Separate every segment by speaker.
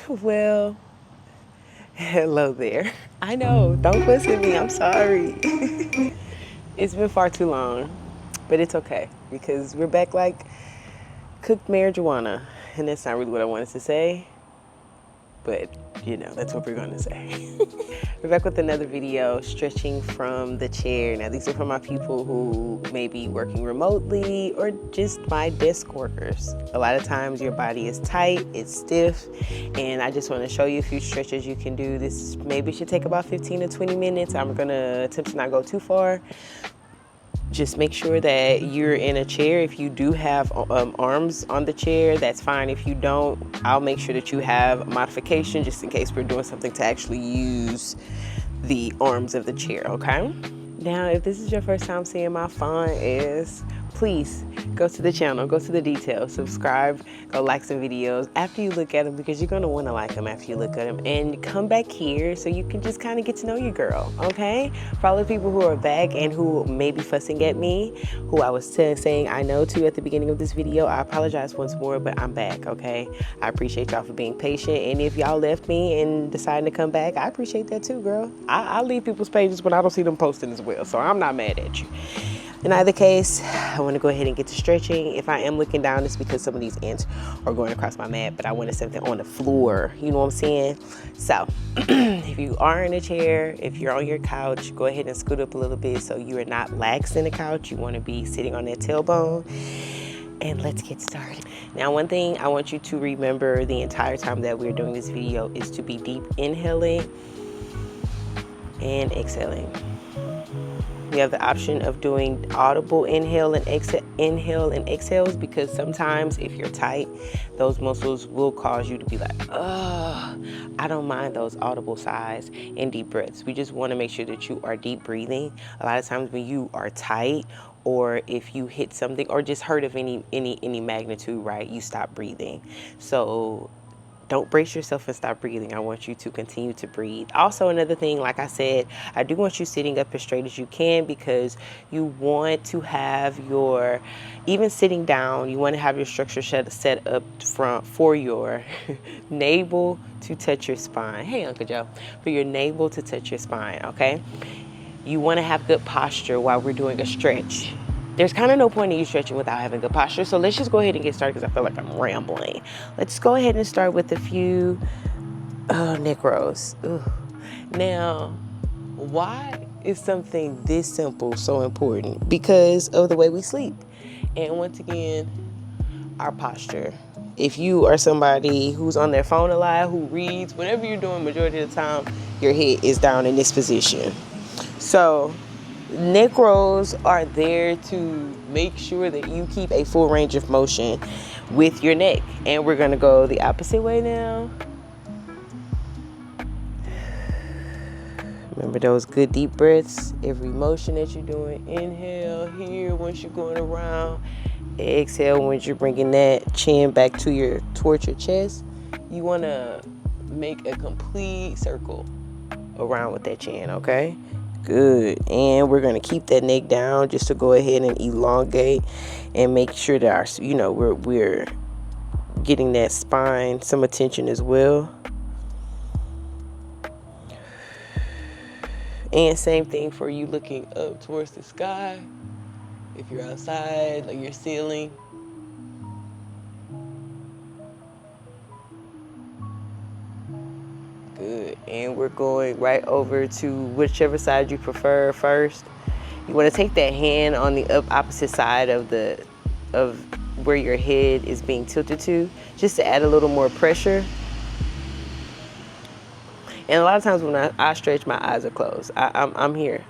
Speaker 1: Well, hello there. I know, don't fuss at me, I'm sorry. It's been far too long, but it's okay because we're back like cooked marijuana. And that's not really what I wanted to say, but that's what we're going to say. We're back with another video, stretching from the chair. Now, these are for my people who may be working remotely or just my desk workers. A lot of times your body is tight, it's stiff, and I just want to show you a few stretches you can do. This maybe should take about 15 to 20 minutes. I'm going to attempt to not go too far. Just make sure that you're in a chair. If you do have arms on the chair, that's fine. If you don't, I'll make sure that you have modification just in case we're doing something to actually use the arms of the chair, okay? Now, if this is your first time seeing my font is, please go to the channel, go to the details, subscribe, go like some videos after you look at them because you're gonna wanna like them after you look at them, and come back here so you can just kind of get to know your girl, okay? For all the people who are back and who may be fussing at me, who I was saying I know to at the beginning of this video, I apologize once more, but I'm back, okay? I appreciate y'all for being patient, and if y'all left me and deciding to come back, I appreciate that too, girl. I leave people's pages when I don't see them posting as well, so I'm not mad at you. In either case, I want to go ahead and get to stretching. If I am looking down, it's because some of these ants are going across my mat, but I wanted something on the floor. You know what I'm saying? So, if you are in a chair, if you're on your couch, go ahead and scoot up a little bit so you are not lax in the couch. You want to be sitting on that tailbone. And let's get started. Now, one thing I want you to remember the entire time that we're doing this video is to be deep inhaling and exhaling. We have the option of doing audible inhale and exhales because sometimes if you're tight, those muscles will cause you to be like, ugh. I don't mind those audible sighs and deep breaths. We just want to make sure that you are deep breathing. A lot of times when you are tight, or if you hit something or just hurt of any magnitude, right, you stop breathing. So don't brace yourself and stop breathing. I want you to continue to breathe. Also, another thing, like I said, I do want you sitting up as straight as you can because you want to have your, even sitting down, you want to have your structure set up for your navel to touch your spine. Hey, Uncle Joe. For your navel to touch your spine, okay? You want to have good posture while we're doing a stretch. There's kind of no point in you stretching without having good posture. So let's just go ahead and get started because I feel like I'm rambling. Let's go ahead and start with a few neck rolls. Ugh. Now, why is something this simple so important? Because of the way we sleep. And once again, our posture. If you are somebody who's on their phone a lot, who reads, whatever you're doing majority of the time, your head is down in this position. So neck rolls are there to make sure that you keep a full range of motion with your neck. And we're gonna go the opposite way now. Remember those good deep breaths. Every motion that you're doing, inhale here once you're going around, exhale once you're bringing that chin back towards your chest. You wanna make a complete circle around with that chin, okay? Good. And we're going to keep that neck down just to go ahead and elongate and make sure that we're getting that spine some attention as well. And same thing for you looking up towards the sky. If you're outside, like your ceiling. Good. And we're going right over to whichever side you prefer first. You want to take that hand on the opposite side of where your head is being tilted to, just to add a little more pressure. And a lot of times when I stretch, my eyes are closed. I'm here.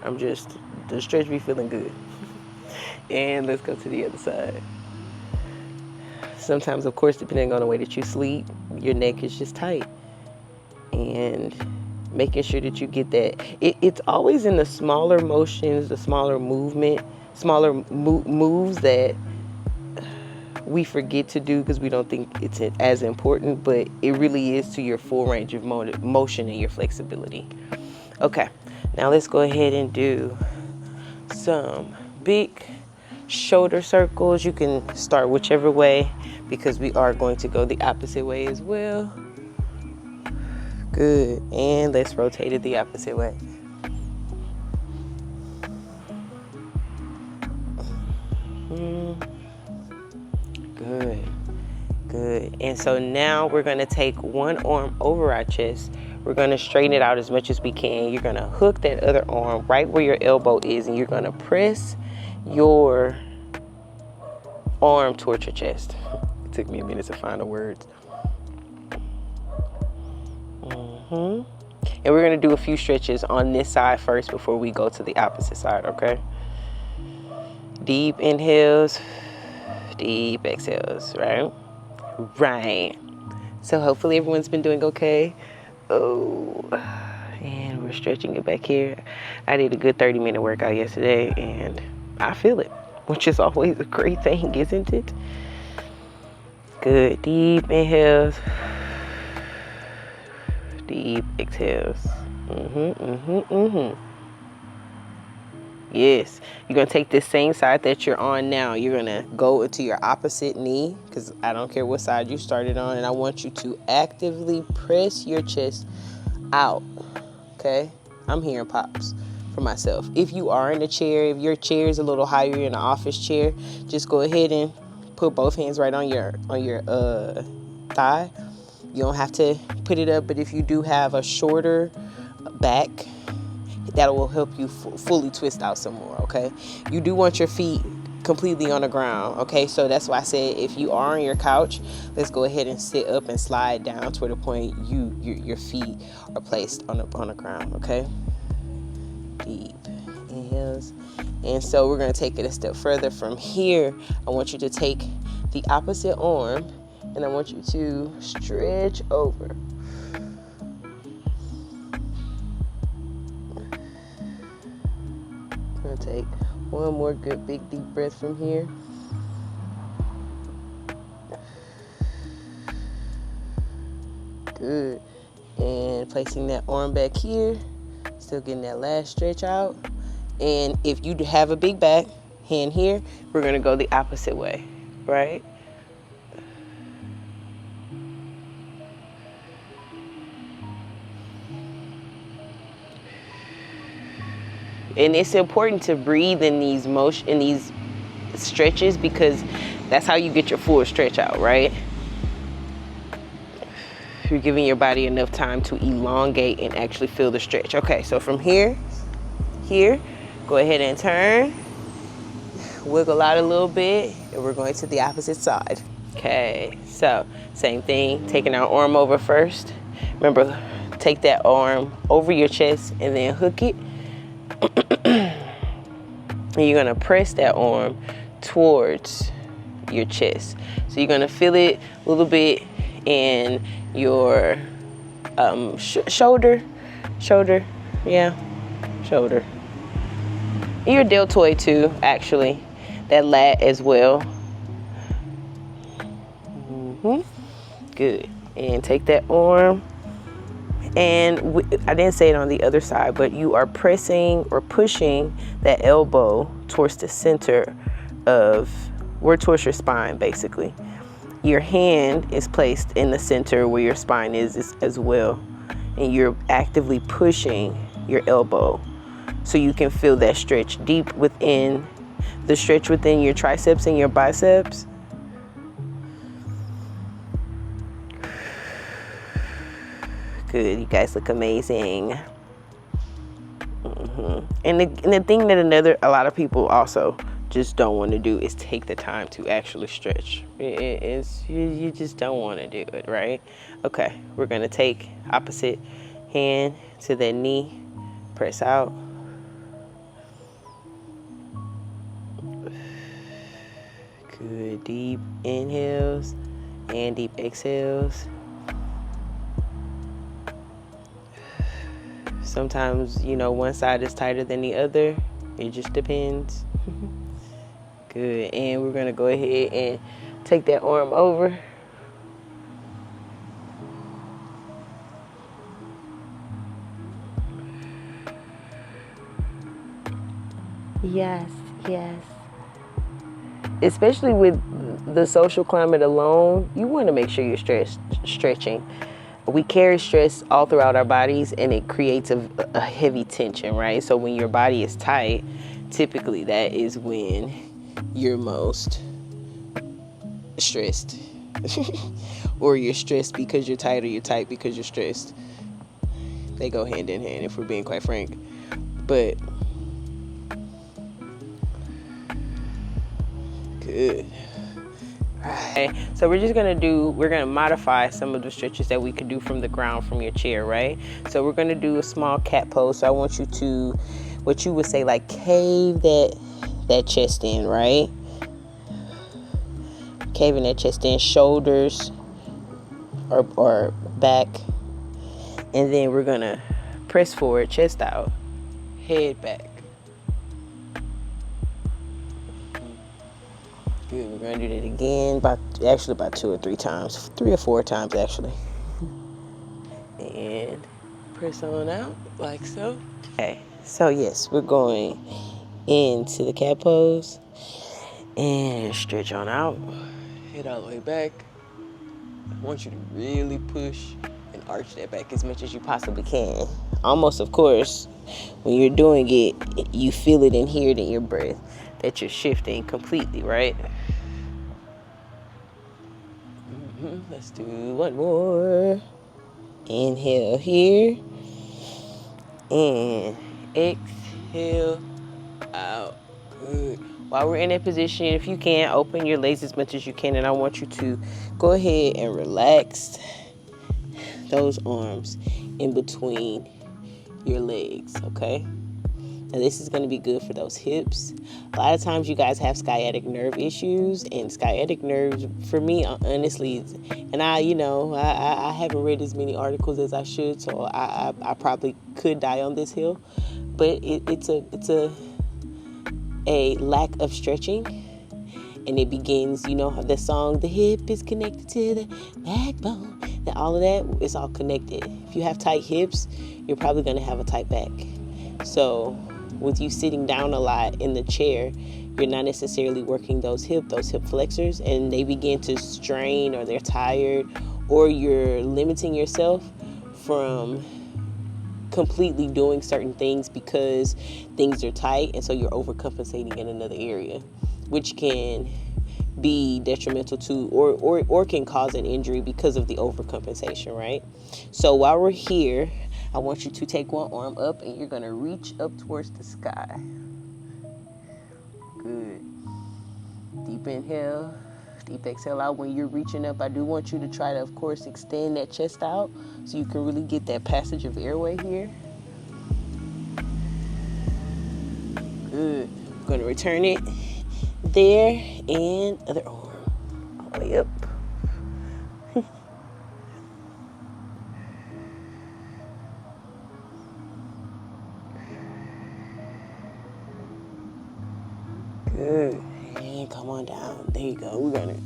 Speaker 1: The stretch be feeling good. And let's go to the other side. Sometimes, of course, depending on the way that you sleep, your neck is just tight. And making sure that you get that. It's always in the smaller motions, the smaller movement, moves that we forget to do because we don't think it's as important, but it really is to your full range of motion and your flexibility. Okay, now let's go ahead and do some big shoulder circles. You can start whichever way because we are going to go the opposite way as well. Good. And let's rotate it the opposite way. Good. Good. And so now we're going to take one arm over our chest. We're going to straighten it out as much as we can. You're going to hook that other arm right where your elbow is, and you're going to press your arm towards your chest. It took me a minute to find the words. And we're going to do a few stretches on this side first before we go to the opposite side, okay? Deep inhales, deep exhales, right? Right. So hopefully everyone's been doing okay. Oh, and we're stretching it back here. I did a good 30-minute workout yesterday, and I feel it, which is always a great thing, isn't it? Good. Deep inhales. Deep exhales. Yes. You're going to take this same side that you're on now. You're going to go into your opposite knee, because I don't care what side you started on, and I want you to actively press your chest out. Okay? I'm hearing pops for myself. If you are in a chair, if your chair is a little higher, in an office chair, just go ahead and put both hands right on your thigh. You don't have to put it up, but if you do have a shorter back, that will help you fully twist out some more, okay? You do want your feet completely on the ground, okay? So that's why I said if you are on your couch, let's go ahead and sit up and slide down to the point your feet are placed on the ground, okay? Deep inhales. And so we're going to take it a step further from here. I want you to take the opposite arm, and I want you to stretch over. I'm going to take one more good big deep breath from here. Good. And placing that arm back here. Still getting that last stretch out. And if you have a big back, hand here, we're going to go the opposite way, right? And it's important to breathe in these stretches, because that's how you get your full stretch out, right? You're giving your body enough time to elongate and actually feel the stretch. Okay, so from here, go ahead and turn. Wiggle out a little bit, and we're going to the opposite side. Okay, so same thing, taking our arm over first. Remember, take that arm over your chest and then hook it. And you're going to press that arm towards your chest. So you're going to feel it a little bit in your shoulder. And your deltoid too, actually. That lat as well. Good. And take that arm. And I didn't say it on the other side, but you are pressing or pushing that elbow towards the center towards your spine, basically. Your hand is placed in the center where your spine is as well. And you're actively pushing your elbow so you can feel that stretch deep within the stretch within your triceps and your biceps. Good, you guys look amazing. And the thing that a lot of people also just don't want to do is take the time to actually stretch. You just don't want to do it, right? Okay, we're gonna take opposite hand to the knee, press out. Good, deep inhales and deep exhales. Sometimes, one side is tighter than the other. It just depends. Good. And we're going to go ahead and take that arm over. Yes. Especially with the social climate alone, you want to make sure you're stretching. we carry stress all throughout our bodies, and it creates a heavy tension, right? So when your body is tight, typically that is when you're most stressed. Or you're stressed because you're tight, or you're tight because you're stressed. They go hand in hand, if we're being quite frank. But good. Right. So we're gonna modify some of the stretches that we could do from the ground, from your chair, right? So we're gonna do a small cat pose. So I want you to, what you would say, like cave that chest in, right? Caving that chest in, shoulders or back. And then we're gonna press forward, chest out, head back. Good, we're gonna do that again, about 2 or 3 times, 3 or 4 times actually. And press on out, like so. Okay, so yes, we're going into the cat pose and stretch on out, head all the way back. I want you to really push and arch that back as much as you possibly can. Almost, of course, when you're doing it, you feel it and hear it in your breath that you're shifting completely, right? Let's do one more. Inhale here. And exhale out. Good. While we're in that position, if you can, open your legs as much as you can. And I want you to go ahead and relax those arms in between your legs, okay? And this is going to be good for those hips. A lot of times you guys have sciatic nerve issues, and sciatic nerves, for me, honestly, and I haven't read as many articles as I should, so I probably could die on this hill, but it's a lack of stretching. And it begins, the song, the hip is connected to the backbone, and all of that, it's all connected. If you have tight hips, you're probably going to have a tight back. So with you sitting down a lot in the chair, you're not necessarily working those hip flexors, and they begin to strain, or they're tired, or you're limiting yourself from completely doing certain things because things are tight, and so you're overcompensating in another area, which can be detrimental to or can cause an injury because of the overcompensation, right? So while we're here, I want you to take one arm up, and you're going to reach up towards the sky. Good. Deep inhale, deep exhale out. When you're reaching up, I do want you to try to, of course, extend that chest out so you can really get that passage of airway here. Good. I'm going to return it there, and other arm all the way up. Good. And come on down. There you go. We're going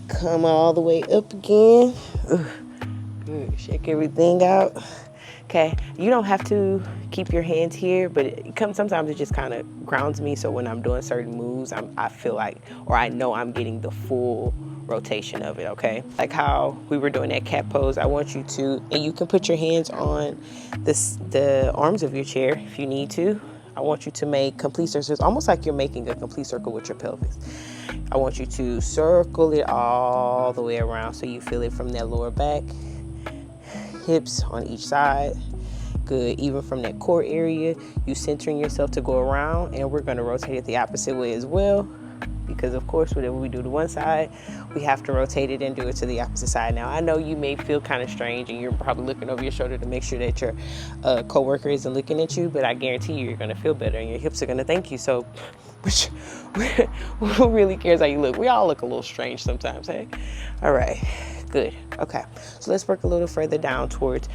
Speaker 1: to come all the way up again. Good. Shake everything out. Okay. You don't have to keep your hands here, but sometimes it just kind of grounds me. So when I'm doing certain moves, I feel like, or I know I'm getting the full rotation of it, okay? Like how we were doing that cat pose, I want you to, and you can put your hands on the arms of your chair if you need to. I want you to make complete circles, almost like you're making a complete circle with your pelvis. I want you to circle it all the way around so you feel it from that lower back, hips on each side. Good. Even from that core area, you centering yourself to go around, and we're going to rotate it the opposite way as well, because of course, whatever we do to one side, we have to rotate it and do it to the opposite side. Now, I know you may feel kind of strange, and you're probably looking over your shoulder to make sure that your coworker isn't looking at you, but I guarantee you're going to feel better, and your hips are going to thank you. So, who really cares how you look? We all look a little strange sometimes, hey? All right, good. Okay, so let's work a little further down towards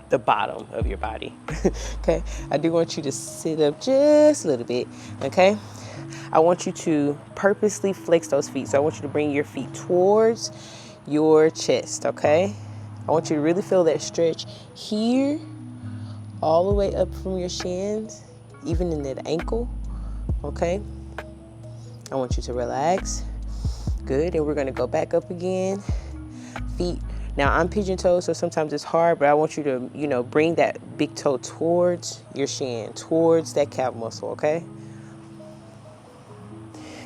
Speaker 1: the bottom of your body. Okay, I do want you to sit up just a little bit. Okay, I want you to purposely flex those feet. So I want you to bring your feet towards your chest. Okay, I want you to really feel that stretch here, all the way up from your shins, even in that ankle. Okay, I want you to relax. Good. And we're going to go back up again. Feet Now I'm pigeon toed, so sometimes it's hard, but I want you to, you know, bring that big toe towards your shin, towards that calf muscle, okay?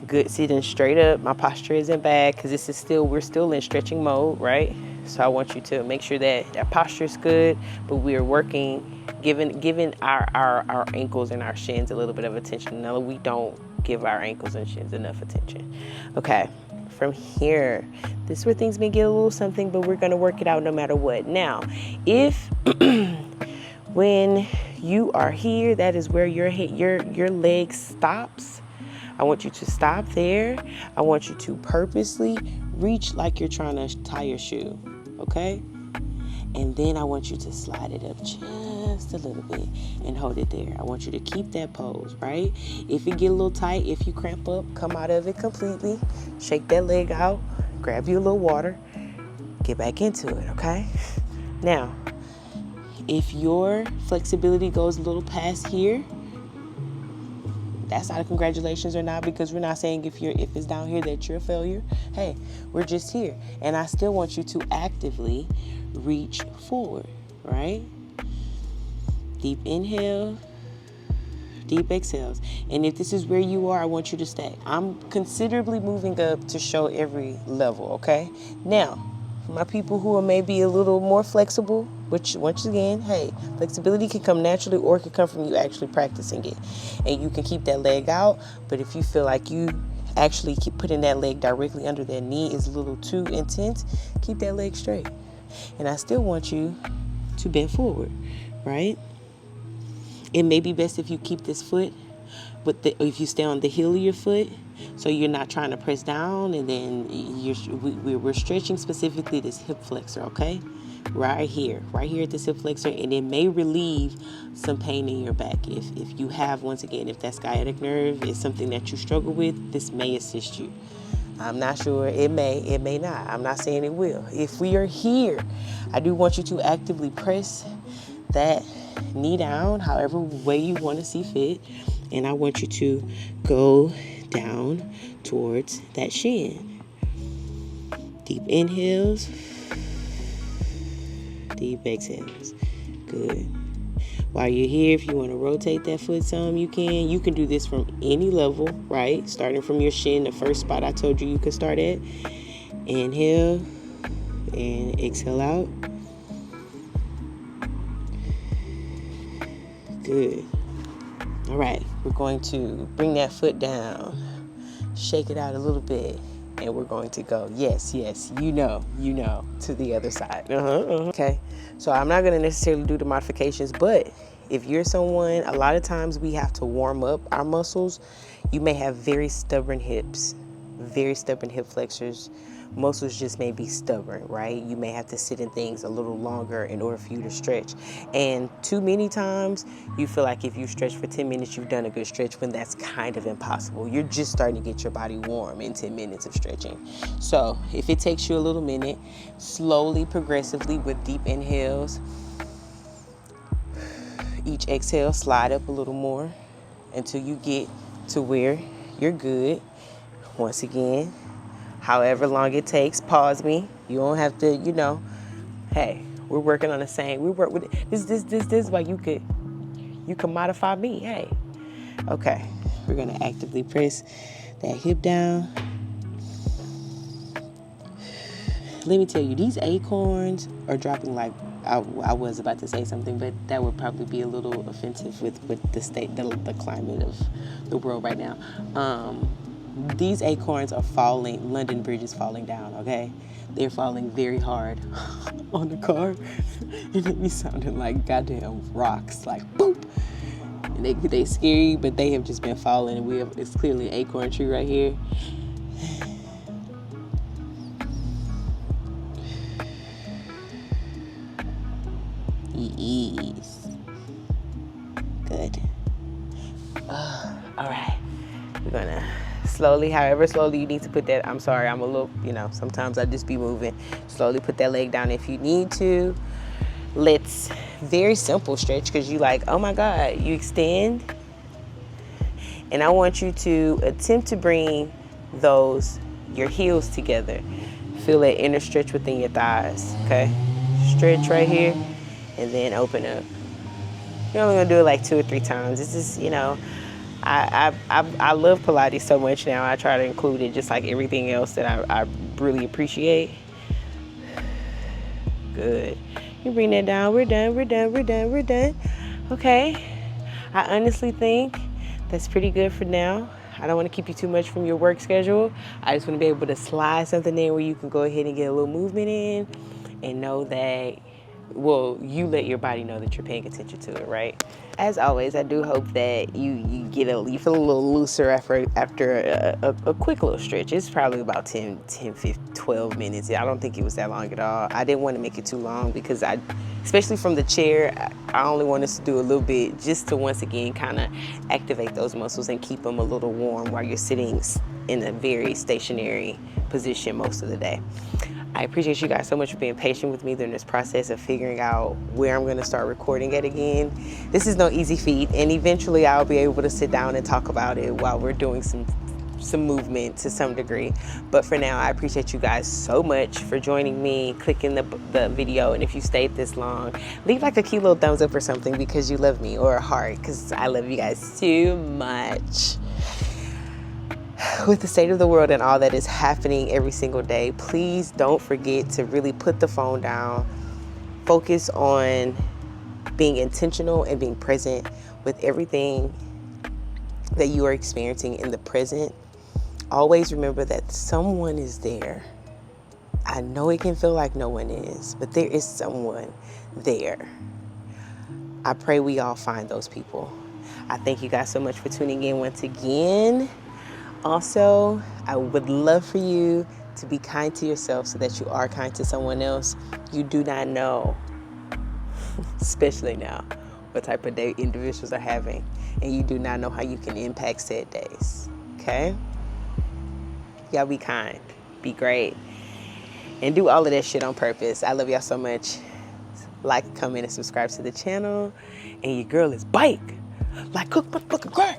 Speaker 1: Good, sitting straight up. My posture isn't bad because we're still in stretching mode, right? So I want you to make sure that that posture is good, but we're working, giving our ankles and our shins a little bit of attention. No, we don't give our ankles and shins enough attention. Okay, from here, this is where things may get a little something, but we're gonna work it out no matter what. Now, if when you are here, that is where your leg stops. I want you to stop there. I want you to purposely reach like you're trying to tie your shoe, okay? And then I want you to slide it up just a little bit and hold it there. I want you to keep that pose, right? If it get a little tight, if you cramp up, come out of it completely. Shake that leg out, grab you a little water, get back into it, okay? Now, if your flexibility goes a little past here, that's not a congratulations or not, because we're not saying if it's down here that you're a failure. Hey, we're just here. And I still want you to actively reach forward, right? Deep inhale, deep exhales. And if this is where you are, I want you to stay. I'm considerably moving up to show every level, okay? Now, for my people who are maybe a little more flexible, which once again, hey, flexibility can come naturally or it can come from you actually practicing it. And you can keep that leg out, but if you feel like you actually keep putting that leg directly under that knee is a little too intense, keep that leg straight. And I still want you to bend forward, right? It may be best if you keep this foot, if you stay on the heel of your foot, so you're not trying to press down, and then we're stretching specifically this hip flexor, okay? Right here at this hip flexor, and it may relieve some pain in your back. If you have, once again, if that sciatic nerve is something that you struggle with, this may assist you. I'm not sure. It may not. I'm not saying it will. If we are here, I do want you to actively press that knee down, however way you want to see fit, and I want you to go down towards that shin. Deep inhales, deep exhales. Good. While you're here, if you want to rotate that foot some, you can. You can do this from any level, right? Starting from your shin, the first spot I told you could start at. Inhale and exhale out. Good. All right, we're going to bring that foot down, shake it out a little bit, and we're going to go, yes, you know, to the other side. Okay, so I'm not going to necessarily do the modifications, but if you're someone, a lot of times we have to warm up our muscles. You may have very stubborn hips, very stubborn hip flexors. Muscles just may be stubborn, right? You may have to sit in things a little longer in order for you to stretch. And too many times, you feel like if you stretch for 10 minutes, you've done a good stretch, when that's kind of impossible. You're just starting to get your body warm in 10 minutes of stretching. So if it takes you a little minute, slowly, progressively, with deep inhales, each exhale, slide up a little more until you get to where you're good. Once again, however long it takes, pause me. You don't have to, hey, we're working on the same. We work with this is why you can modify me. Hey. Okay. We're gonna actively press that hip down. Let me tell you, these acorns are dropping like I was about to say something, but that would probably be a little offensive with the state, the climate of the world right now. These acorns are falling. London Bridge is falling down, okay? They're falling very hard on the car. And it be sounding like goddamn rocks, like boop. And they scary, but they have just been falling. And it's clearly an acorn tree right here. Ease. Good. All right. We're gonna slowly, however slowly you need to put that, I'm sorry, I'm a little, sometimes I just be moving. Slowly put that leg down if you need to. Let's, very simple stretch, because you like, oh my God, you extend. And I want you to attempt to bring your heels together. Feel that inner stretch within your thighs, okay? Stretch right here, and then open up. You're only gonna do it like 2 or 3 times. This is, I love Pilates so much now. I try to include it just like everything else that I really appreciate. Good. You bring that down. We're done. We're done. We're done. We're done. Okay. I honestly think that's pretty good for now. I don't want to keep you too much from your work schedule. I just want to be able to slide something in where you can go ahead and get a little movement in and know that, well, you let your body know that you're paying attention to it, right? As always, I do hope that you feel a little looser after a quick little stretch. It's probably about 10, 15, 12 minutes. I don't think it was that long at all. I didn't want to make it too long because especially from the chair, I only want us to do a little bit just to once again kind of activate those muscles and keep them a little warm while you're sitting in a very stationary position most of the day. I appreciate you guys so much for being patient with me during this process of figuring out where I'm gonna start recording it again. This is no easy feat, and eventually I'll be able to sit down and talk about it while we're doing some movement to some degree. But for now, I appreciate you guys so much for joining me, clicking the video, and if you stayed this long, leave like a cute little thumbs up or something because you love me, or a heart because I love you guys too much. With the state of the world and all that is happening every single day, please don't forget to really put the phone down. Focus on being intentional and being present with everything that you are experiencing in the present. Always remember that someone is there. I know it can feel like no one is, but there is someone there. I pray we all find those people. I thank you guys so much for tuning in once again. Also, I would love for you to be kind to yourself so that you are kind to someone else. You do not know, especially now, what type of day individuals are having, and you do not know how you can impact said days, okay? Y'all be kind, be great, and do all of that shit on purpose. I love y'all so much. Like, comment, and subscribe to the channel, and your girl is bike like cook, girl.